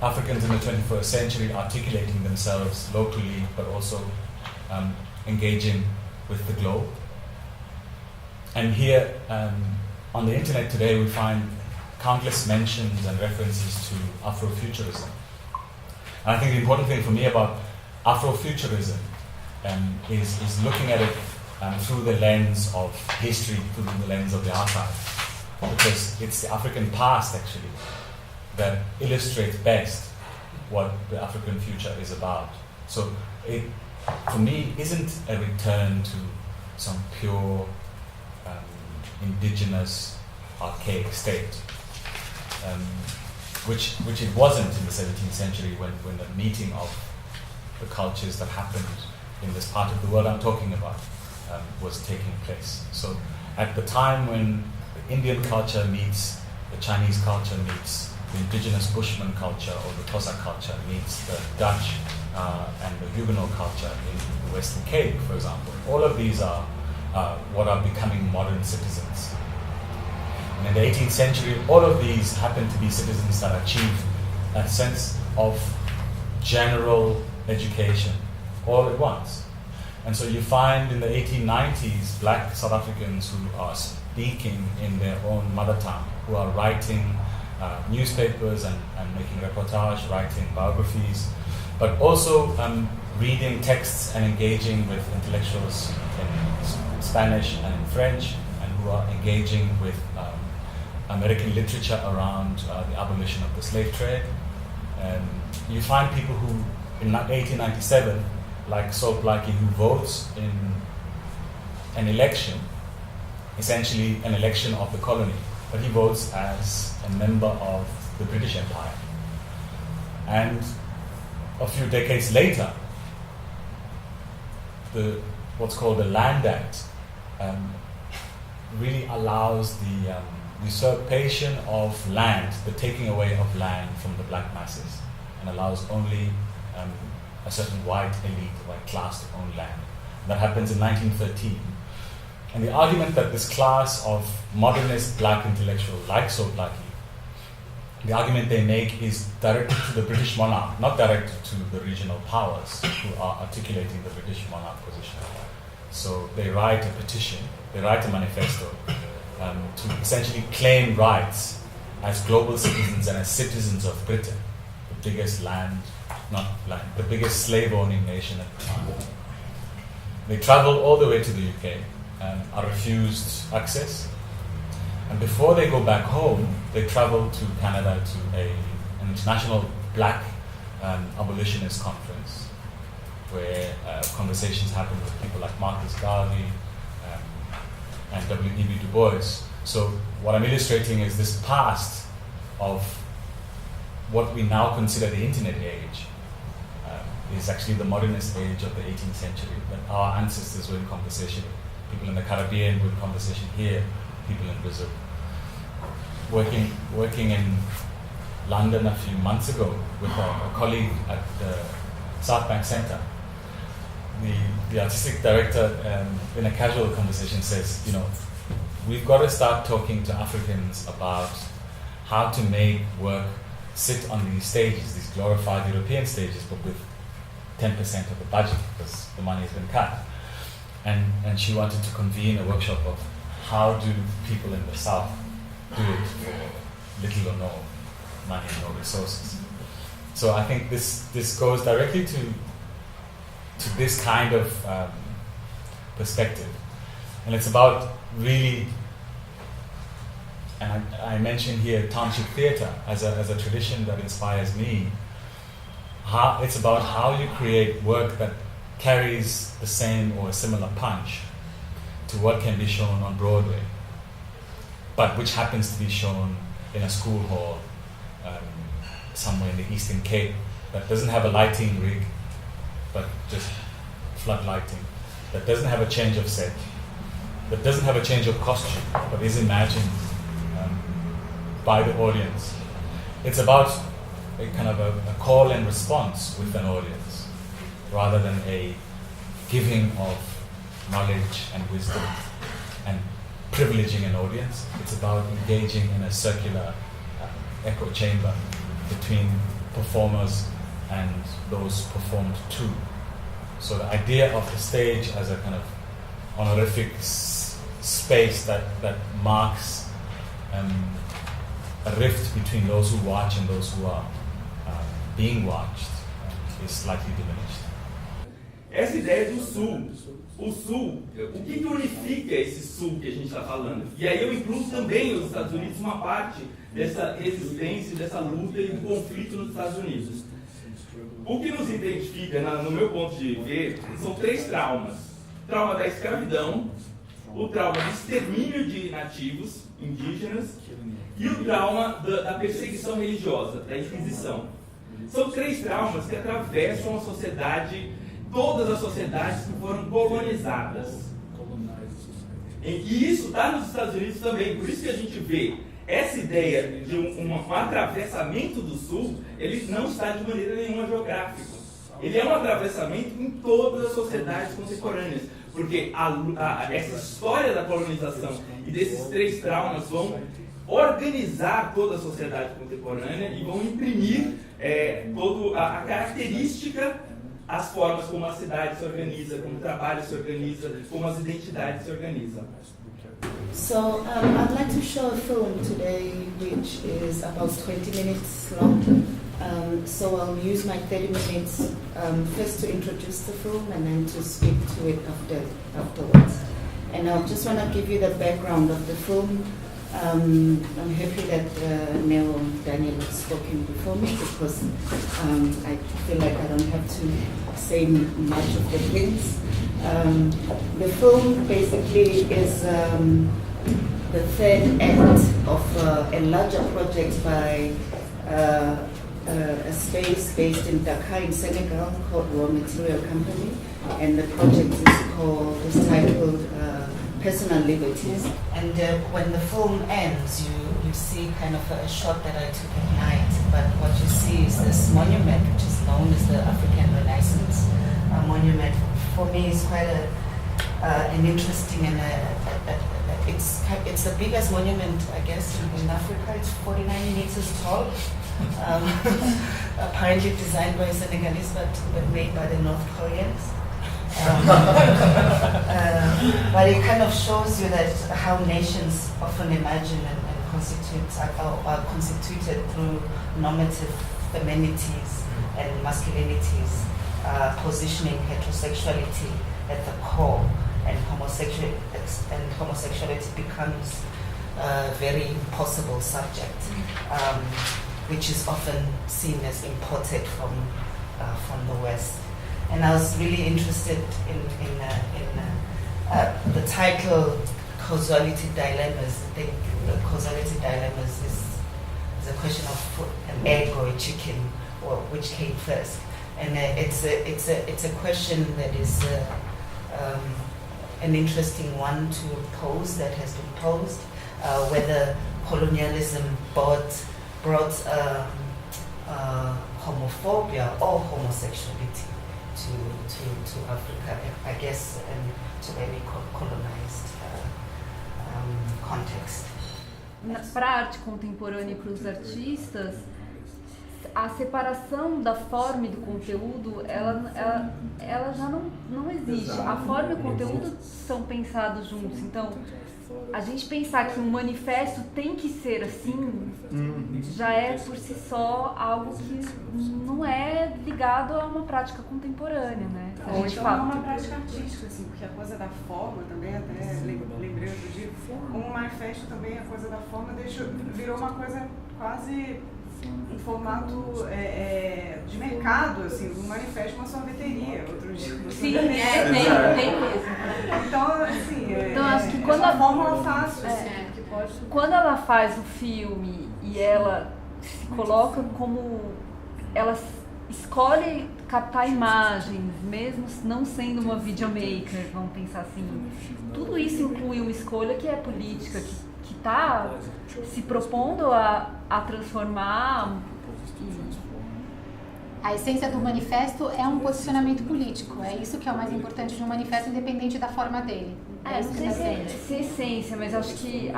Africans in the 21st century articulating themselves locally, but also engaging with the globe. And here on the internet today we find countless mentions and references to Afrofuturism. And I think the important thing for me about Afrofuturism is looking at it through the lens of history, through the lens of the archive. Because it's the African past, actually, that illustrates best what the African future is about. So it, for me, isn't a return to some pure, indigenous, archaic state, which it wasn't in the 17th century when the meeting of the cultures that happened in this part of the world I'm talking about was taking place. So at the time when the Indian culture meets the Chinese culture meets the indigenous Bushman culture or the Xhosa culture meets the Dutch and the Huguenot culture in the Western Cape, for example. All of these are what are becoming modern citizens. And in the 18th century, all of these happen to be citizens that achieve a sense of general education all at once. And so you find in the 1890s black South Africans who are speaking in their own mother tongue, who are writing newspapers and making reportage, writing biographies, but also reading texts and engaging with intellectuals in Spanish and in French, and who are engaging with American literature around the abolition of the slave trade. You find people who, in 1897, like Saul Blakey, who votes in an election, essentially an election of the colony, but he votes as a member of the British Empire. And a few decades later, what's called the Land Act really allows the usurpation of land, the taking away of land from the black masses, and allows only a certain white elite, white class to own land. That happens in 1913. And the argument that this class of modernist black intellectuals, like Saul Blakey, the argument they make is directed to the British monarch, not directed to the regional powers who are articulating the British monarch position. So they write a petition, they write a manifesto to essentially claim rights as global citizens and as citizens of Britain, the biggest the biggest slave-owning nation at the time. They travel all the way to the UK and are refused access. And before they go back home, they travel to Canada to an international black abolitionist conference where conversations happen with people like Marcus Garvey and W.E.B. Du Bois. So what I'm illustrating is this past of what we now consider the internet age is actually the modernist age of the 18th century, that our ancestors were in conversation. People in the Caribbean were in conversation here, people in Brazil. Working in London a few months ago with a colleague at the South Bank Centre, the artistic director in a casual conversation says, we've got to start talking to Africans about how to make work sit on these stages, these glorified European stages, but with 10% of the budget because the money has been cut. And she wanted to convene a workshop of how do people in the South do it for little or no money, no resources. So I think this goes directly to this kind of perspective. And it's about really, and I mentioned here township theatre as a tradition that inspires me. It's about how you create work that carries the same or a similar punch to what can be shown on Broadway, but which happens to be shown in a school hall somewhere in the Eastern Cape that doesn't have a lighting rig, but just flood lighting, that doesn't have a change of set, that doesn't have a change of costume, but is imagined by the audience. It's about a kind of a call and response with an audience, rather than a giving of knowledge and wisdom and privileging an audience. It's about engaging in a circular echo chamber between performers and those performed to. So the idea of the stage as a kind of honorific space that marks a rift between those who watch and those who are being watched is slightly diminished. Essa ideia do Sul, o Sul, o que unifica esse Sul que a gente está falando? E aí eu incluo também os Estados Unidos, uma parte dessa existência, dessa luta e do conflito nos Estados Unidos. O que nos identifica, no meu ponto de ver, são 3 traumas. O trauma da escravidão, o trauma do extermínio de nativos, indígenas, e o trauma da perseguição religiosa, da Inquisição. São 3 traumas que atravessam a sociedade, todas as sociedades que foram colonizadas. E isso está nos Estados Unidos também, por isso que a gente vê essa ideia de um atravessamento do Sul, ele não está de maneira nenhuma geográfico. Ele é um atravessamento em todas as sociedades contemporâneas, porque essa história da colonização e desses 3 traumas vão organizar toda a sociedade contemporânea e vão imprimir toda a característica, as formas como a cidade se organiza, como o trabalho se organiza, como as identidades se organizam. So I'd like to show a film today which is about 20 minutes long. So I'll use my 30 minutes first to introduce the film and then to speak to it afterwards. And I just want to give you the background of the film. I'm happy that Neo and Daniel have spoken before me because I feel like I don't have to say much of the things. The film basically is the 3rd act of a larger project by a space based in Dakar in Senegal called Raw Material Company, and the project is titled Personal Liberties. And when the film ends, you see kind of a shot that I took at night, but what you see is this monument which is known as the African Renaissance monument. For me, it's quite an interesting and it's the biggest monument, I guess, in Africa. It's 49 meters tall. Apparently designed by Senegalese, but made by the North Koreans. But it kind of shows you that how nations often imagine and are constituted through normative feminities and masculinities, positioning heterosexuality at the core, and homosexuality becomes a very possible subject, which is often seen as imported from the West. And I was really interested in the title, Causality Dilemmas. I think the causality dilemmas is a question of an egg or a chicken, or which came first. And it's a question that is an interesting one to pose, that has been posed, whether colonialism brought homophobia or homosexuality to Africa, I guess, and to any colonized context. Para a arte contemporânea e para os artistas, a separação da forma e do conteúdo, ela já não existe. A forma e o conteúdo são pensados juntos. Então, a gente pensar que um manifesto tem que ser assim, já é por si só algo que não é ligado a uma prática contemporânea, né? A gente fala uma prática artística, assim, porque a coisa da forma também, até lembrei outro dia, um manifesto também, a coisa da forma virou uma coisa quase um formato de mercado, assim, um manifesto, uma sorveteria, outro dia. Sim, tem mesmo. Então, assim, então, acho que quando a fórmula fácil, que pode... Quando ela faz o filme e ela se coloca como... Ela escolhe captar imagens, mesmo não sendo uma videomaker, vamos pensar assim, tudo isso inclui uma escolha que é política, que está se propondo a transformar. A essência do manifesto é um posicionamento político, é isso que é o mais importante de um manifesto, independente da forma dele. Não sei se é essência, mas acho que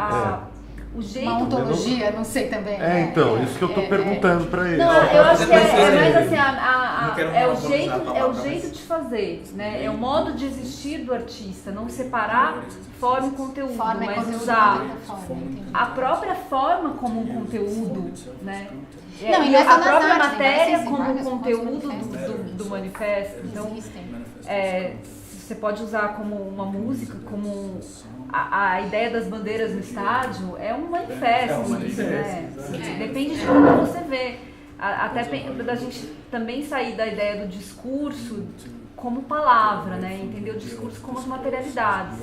o jeito... Uma ontologia, não sei também. Então, isso que eu estou perguntando para ele. Não, eu acho que é mais assim, é o jeito de fazer, né? É o modo de existir do artista, não separar forma e conteúdo, mas usar a própria forma como um conteúdo, né? Não, e a própria artes, matéria né? como conteúdo do manifesto. Então, você pode usar como uma música, como a ideia das bandeiras no estádio é um manifesto, né? Depende de como você vê. Até da gente também sair da ideia do discurso como palavra, né? Entender o discurso como as materialidades,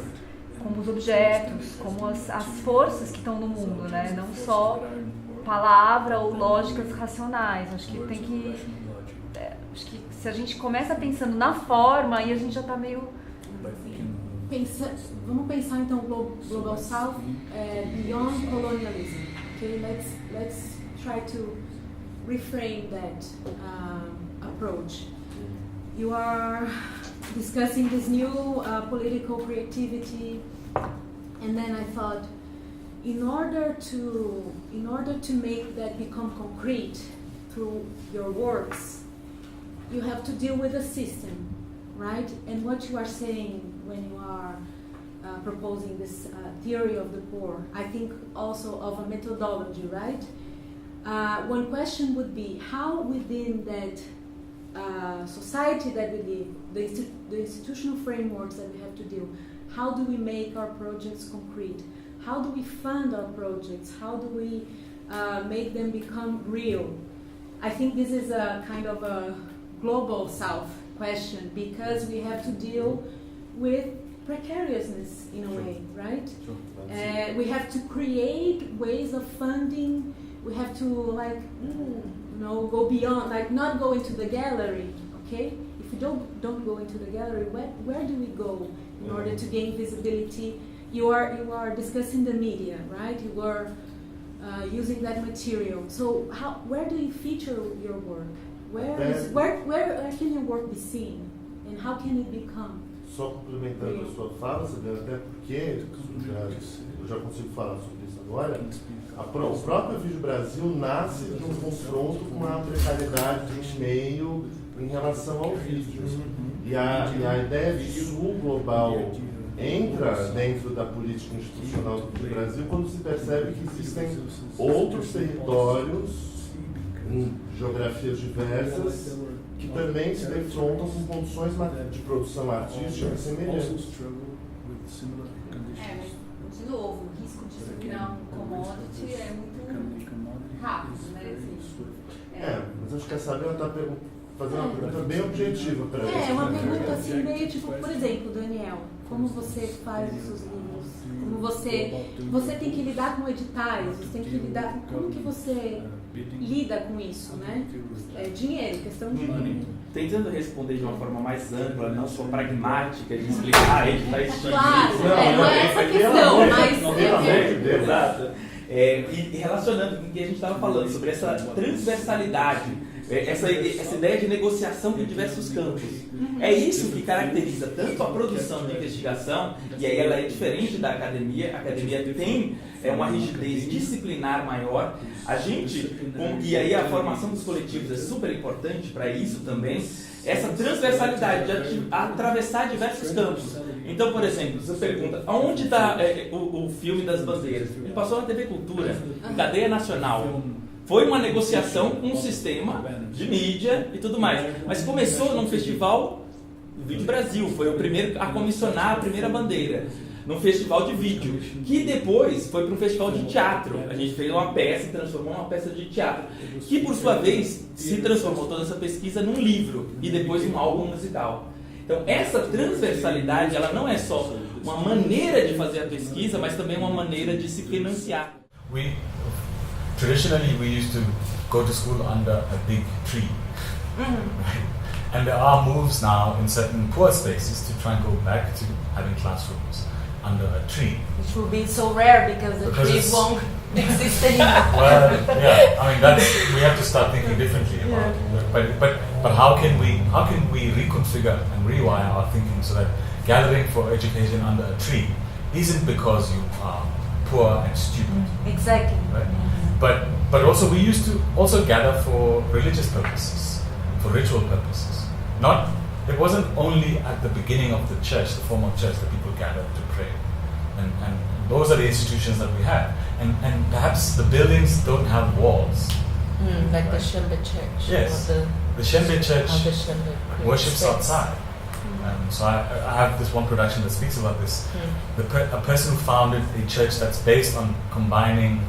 como os objetos, como as forças que estão no mundo, né? Não só palavra ou lógicas racionais. Acho que se a gente começa pensando na forma, aí a gente já está meio... Vamos pensar então Global South, beyond colonialism. Okay, let's try to reframe that approach. You are discussing this new political creativity, and then I thought, in order to make that become concrete through your works, you have to deal with a system, right? And what you are saying when you are proposing this theory of the poor, I think also of a methodology, right? One question would be, how within that society that we live, the institutional frameworks that we have to deal, how do we make our projects concrete? How do we fund our projects? How do we make them become real? I think this is a kind of a global South question, because we have to deal with precariousness in a way, right? We have to create ways of funding. We have to go beyond, not go into the gallery, okay? If we don't go into the gallery, where do we go in order to gain visibility? You are discussing the media, right? You are using that material. So where do you feature your work? Where can your work be seen? And how can it become? Só complementando a sua fala, Sabrina, até porque eu já consigo falar sobre isso agora, o próprio Videobrasil nasce de um confronto com a precariedade do meio em relação ao vídeo. E a ideia de Sul Global entra dentro da política institucional do Brasil quando se percebe que existem outros territórios em geografias diversas que também se defrontam com condições de produção artística semelhantes. De novo, o risco de se virar um commodity é muito rápido, né? Mas acho que a Sabrina está fazendo uma pergunta bem objetiva para isso. É uma pergunta assim, meio tipo, por exemplo, Daniel, como você faz os seus livros? Como você tem que lidar com editais, você tem que lidar com como que você lida com isso, né? É dinheiro, questão de dinheiro. Tentando responder de uma forma mais ampla, não só pragmática, de explicar editais típicos. Claro, não é essa questão, mas... Exato. E relacionando com o que a gente estava falando, sobre essa transversalidade, essa ideia de negociação com diversos campos. É isso que caracteriza tanto a produção de investigação, e aí ela é diferente da academia. A academia tem uma rigidez disciplinar maior. A gente, e aí a formação dos coletivos é super importante para isso também, essa transversalidade de atravessar diversos campos. Então, por exemplo, você pergunta, aonde está o filme das bandeiras? Ele passou na TV Cultura, em cadeia nacional. Foi uma negociação com um sistema de mídia e tudo mais. Mas começou num festival do Videobrasil, foi o primeiro a comissionar a primeira bandeira, num festival de vídeo, que depois foi para um festival de teatro. A gente fez uma peça e transformou uma peça de teatro, que por sua vez se transformou toda essa pesquisa num livro e depois um álbum musical. Então essa transversalidade, ela não é só uma maneira de fazer a pesquisa, mas também uma maneira de se financiar. Traditionally, we used to go to school under a big tree, right? And there are moves now in certain poor spaces to try and go back to having classrooms under a tree. Which will be so rare because the trees won't exist anymore. Well, yeah, I mean we have to start thinking differently about it. But how can we reconfigure and rewire our thinking so that gathering for education under a tree isn't because you are poor and stupid. Exactly. Right? But also we used to also gather for religious purposes, for ritual purposes. It wasn't only at the beginning of the church, the formal church, that people gathered to pray. And those are the institutions that we had. And perhaps the buildings don't have walls. Like the Shembe Church. Yes. Or the Shembe Church the Shembe worships space. outside. So I have this one production that speaks about this. A person who founded a church that's based on combining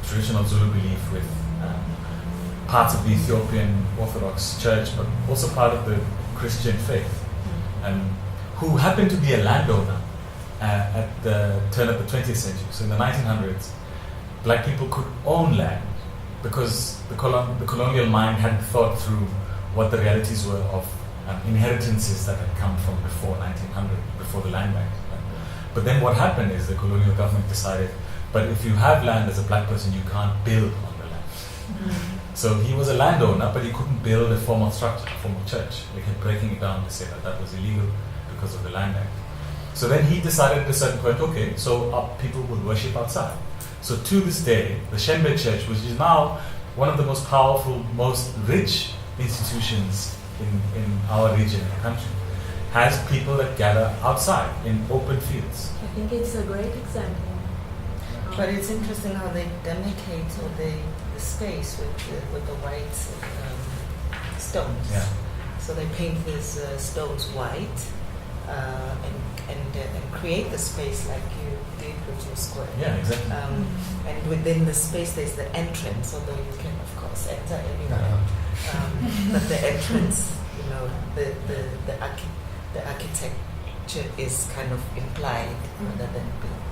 traditional Zulu belief with parts of the Ethiopian Orthodox Church, but also part of the Christian faith, who happened to be a landowner at the turn of the 20th century. So in the 1900s, black people could own land because the colonial mind hadn't thought through what the realities were of inheritances that had come from before 1900, before the Land Bank. But then what happened is the colonial government decided, but if you have land as a black person, you can't build on the land. So he was a landowner, but he couldn't build a formal structure, a formal church. They kept breaking it down to say that was illegal because of the Land Act. So then he decided at a certain point, okay, so our people will worship outside. So to this day, the Shembe Church, which is now one of the most powerful, most rich institutions in our region, in the country, has people that gather outside in open fields. I think it's a great example. But it's interesting how they demarcate the space with the white stones. Yeah. So they paint these stones white and create the space like you did with your square. Yeah, exactly. And within the space there's the entrance, although you can of course enter anywhere. But the entrance, the architecture is kind of implied rather than built.